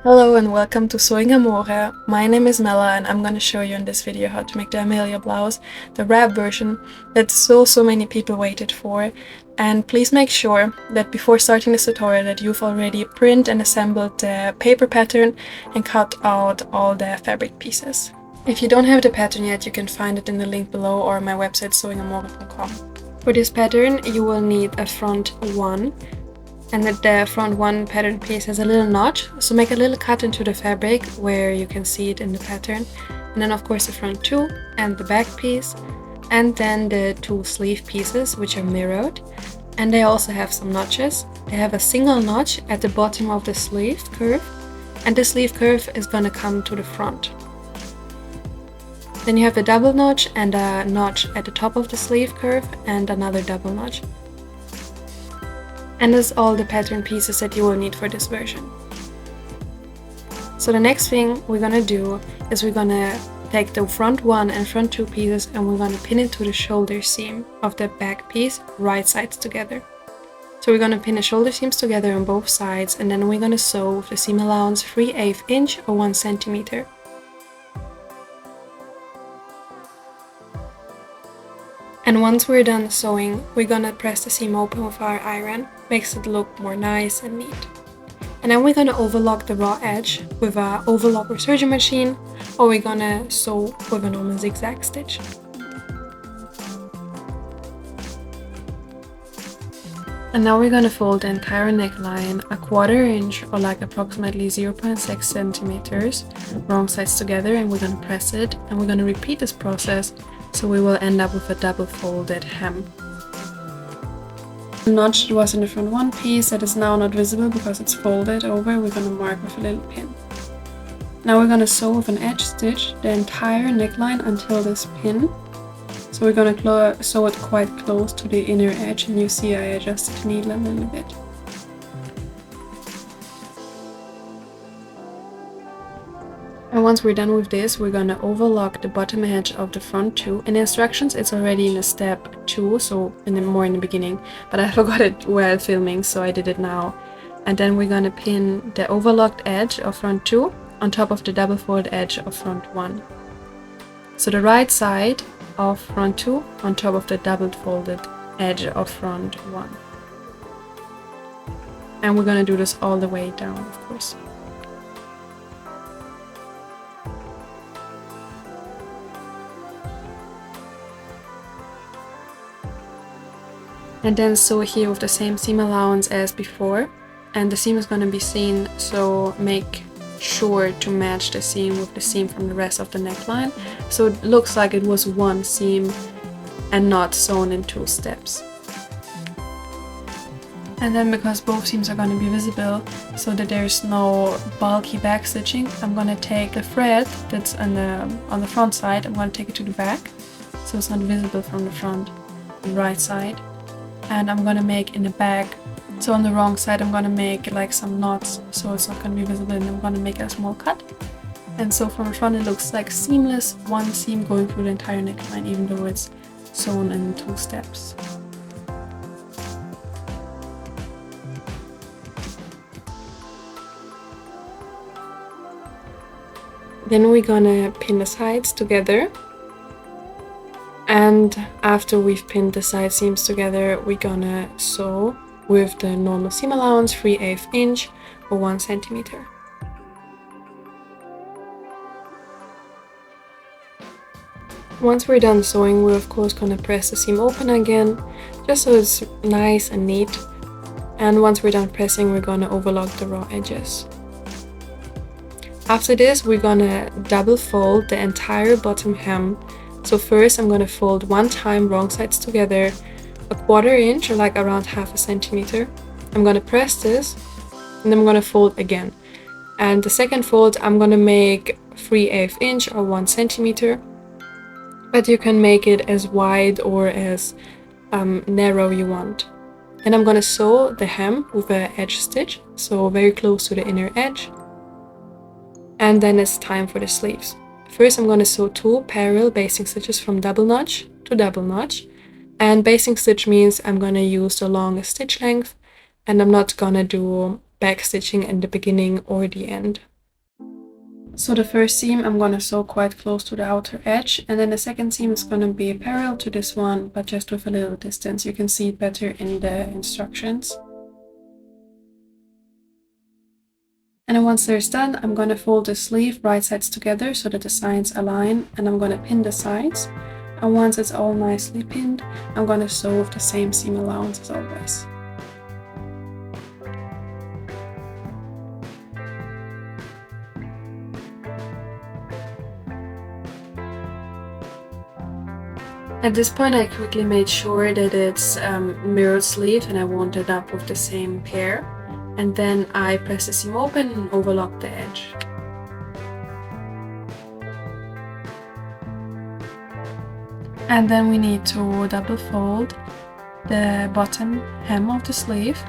Hello and welcome to Sewingamore. My name is Mela and I'm going to show you in this video how to make the Amelia blouse, the wrap version that so many people waited for. And please make sure that before starting this tutorial that you've already print and assembled the paper pattern and cut out all the fabric pieces. If you don't have the pattern yet, you can find it in the link below or my website sewingamore.com. For this pattern you will need a front one. And the front one pattern piece has a little notch, so make a little cut into the fabric where you can see it in the pattern. And then of course the front two and the back piece, and then the two sleeve pieces which are mirrored. And they also have some notches. They have a single notch at the bottom of the sleeve curve, and the sleeve curve is gonna come to the front. Then you have a double notch and a notch at the top of the sleeve curve and another double notch. And that's all the pattern pieces that you will need for this version. So the next thing we're gonna do is we're gonna take the front one and front two pieces and we're gonna pin it to the shoulder seam of the back piece, right sides together. So we're gonna pin the shoulder seams together on both sides, and then we're gonna sew with the seam allowance 3/8 inch or 1 centimeter. And once we're done sewing, we're gonna press the seam open with our iron. Makes it look more nice and neat. And then we're gonna overlock the raw edge with a overlock or serger machine, or we're gonna sew with a normal zigzag stitch. And now we're gonna fold the entire neckline a 1/4 inch or like approximately 0.6 centimeters wrong sides together, and we're gonna press it, and we're gonna repeat this process so we will end up with a double folded hem. The notch that was in the front one piece that is now not visible because it's folded over, we're gonna mark with a little pin. Now we're gonna sew with an edge stitch the entire neckline until this pin. So we're gonna sew it quite close to the inner edge, and you see I adjusted the needle a little bit. And once we're done with this, we're gonna overlock the bottom edge of the front two. In the instructions, it's already in a step 2, so more in the beginning, but I forgot it while filming, so I did it now. And then we're gonna pin the overlocked edge of front 2 on top of the double fold edge of front 1. So the right side of front 2 on top of the double folded edge of front 1. And we're gonna do this all the way down, of course. And then sew here with the same seam allowance as before, and the seam is going to be seen, so make sure to match the seam with the seam from the rest of the neckline, so it looks like it was one seam and not sewn in 2 steps. And then because both seams are going to be visible so that there's no bulky back stitching, I'm going to take the thread that's on the front side, I'm going to take it to the back so it's not visible from the front and right side. And I'm gonna make in the back, so on the wrong side I'm gonna make like some knots so it's not gonna be visible, and I'm gonna make a small cut. And so from the front it looks like seamless, one seam going through the entire neckline even though it's sewn in 2 steps. Then we're gonna pin the sides together. And after we've pinned the side seams together, we're gonna sew with the normal seam allowance 3/8 inch or 1 centimeter. Once we're done sewing, we're of course gonna press the seam open again, just so it's nice and neat. And once we're done pressing, we're gonna overlock the raw edges. After this, we're gonna double fold the entire bottom hem. So first I'm gonna fold 1 time wrong sides together a 1/4 inch or like around 1/2 centimeter. I'm gonna press this and then I'm gonna fold again. And the second fold I'm gonna make 3/8 inch or 1 centimeter, but you can make it as wide or as narrow you want. And I'm gonna sew the hem with an edge stitch, so very close to the inner edge. And then it's time for the sleeves. First I'm going to sew 2 parallel basting stitches from double notch to double notch, and basting stitch means I'm going to use the longest stitch length, and I'm not going to do back stitching in the beginning or the end. So the first seam I'm gonna sew quite close to the outer edge, and then the second seam is gonna be parallel to this one, but just with a little distance. You can see it better in the instructions. And then once there's done, I'm gonna fold the sleeve right sides together so that the sides align, and I'm gonna pin the sides. And once it's all nicely pinned, I'm gonna sew with the same seam allowance as always. At this point I quickly made sure that it's mirrored sleeve and I wound it up with the same pair. And then I press the seam open and overlock the edge. And then we need to double fold the bottom hem of the sleeve.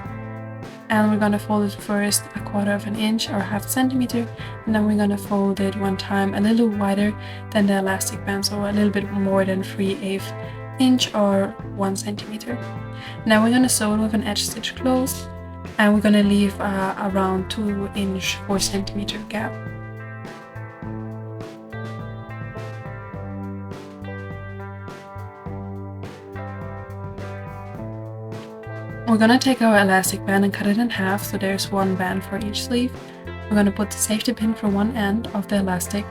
And we're gonna fold it first 1/4 inch or 1/2 centimeter, and then we're gonna fold it one time a little wider than the elastic band, so a little bit more than 3/8 inch or 1 centimeter. Now we're gonna sew it with an edge stitch closed, and we're gonna leave around 2 inch 4 centimeter gap. We're gonna take our elastic band and cut it in half, so there's one band for each sleeve. We're gonna put the safety pin for one end of the elastic,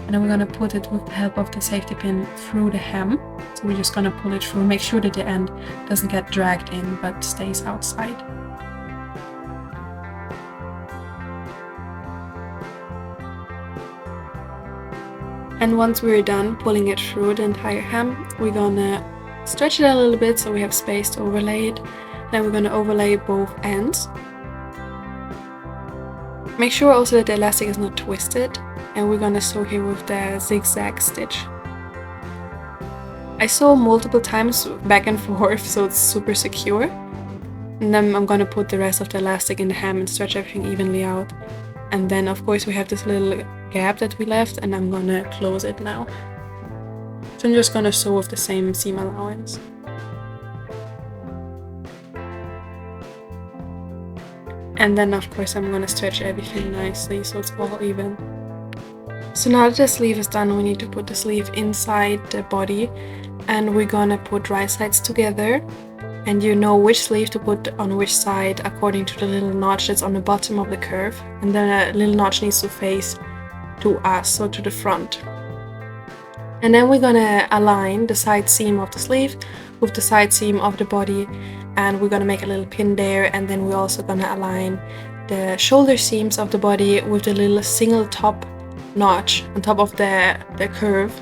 and then we're gonna put it with the help of the safety pin through the hem. So we're just gonna pull it through, make sure that the end doesn't get dragged in but stays outside. And once we're done pulling it through the entire hem, we're gonna stretch it a little bit so we have space to overlay it. Then we're gonna overlay both ends. Make sure also that the elastic is not twisted, and we're gonna sew here with the zigzag stitch. I sew multiple times back and forth so it's super secure. And then I'm gonna put the rest of the elastic in the hem and stretch everything evenly out. And then of course we have this little gap that we left, and I'm gonna close it now. So I'm just gonna sew with the same seam allowance. And then of course I'm gonna stretch everything nicely so it's all even. So now that the sleeve is done, we need to put the sleeve inside the body, and we're gonna put right sides together. And you know which sleeve to put on which side according to the little notch that's on the bottom of the curve. And then a little notch needs to face to us, so to the front. And then we're gonna align the side seam of the sleeve with the side seam of the body, and we're gonna make a little pin there. And then we're also gonna align the shoulder seams of the body with the little single top notch on top of the curve.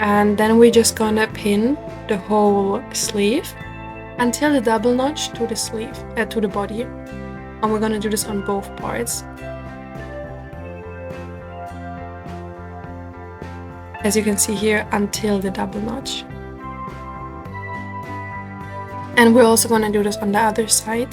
And then we're just gonna pin the whole sleeve until the double notch to the sleeve, to the body. And we're gonna do this on both parts. As you can see here, until the double notch. And we're also gonna do this on the other side.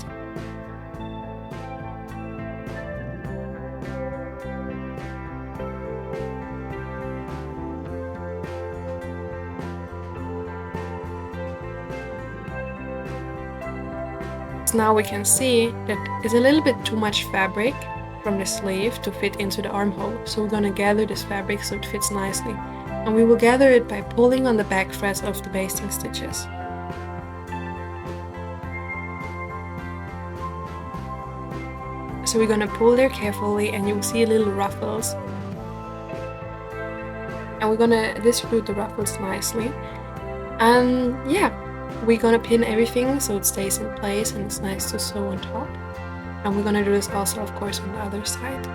Now we can see that it's a little bit too much fabric from the sleeve to fit into the armhole. So we're gonna gather this fabric so it fits nicely. And we will gather it by pulling on the back threads of the basting stitches. So we're gonna pull there carefully, and you'll see little ruffles. And we're gonna distribute the ruffles nicely. And yeah, we're gonna pin everything so it stays in place and it's nice to sew on top. And we're gonna do this also, of course, on the other side.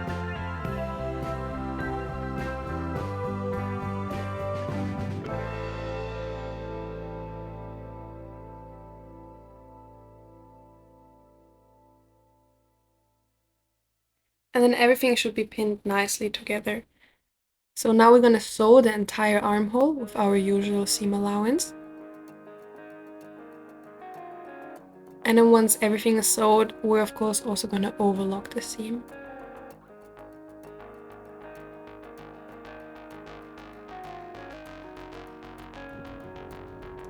And then everything should be pinned nicely together. So now we're gonna sew the entire armhole with our usual seam allowance. And then once everything is sewed, we're of course also going to overlock the seam.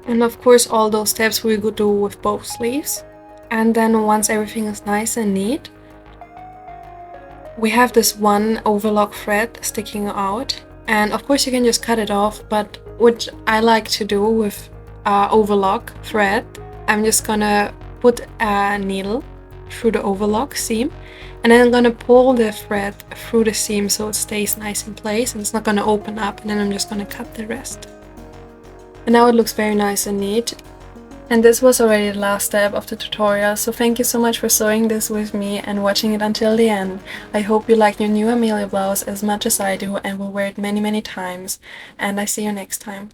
And of course all those steps we could do with both sleeves. And then once everything is nice and neat, we have this one overlock thread sticking out. And of course you can just cut it off, but what I like to do with overlock thread, I'm just gonna put a needle through the overlock seam, and then I'm gonna pull the thread through the seam so it stays nice in place and it's not gonna open up, and then I'm just gonna cut the rest. And now it looks very nice and neat. And this was already the last step of the tutorial, so thank you so much for sewing this with me and watching it until the end. I hope you like your new Amelia blouse as much as I do and will wear it many times, and I see you next time.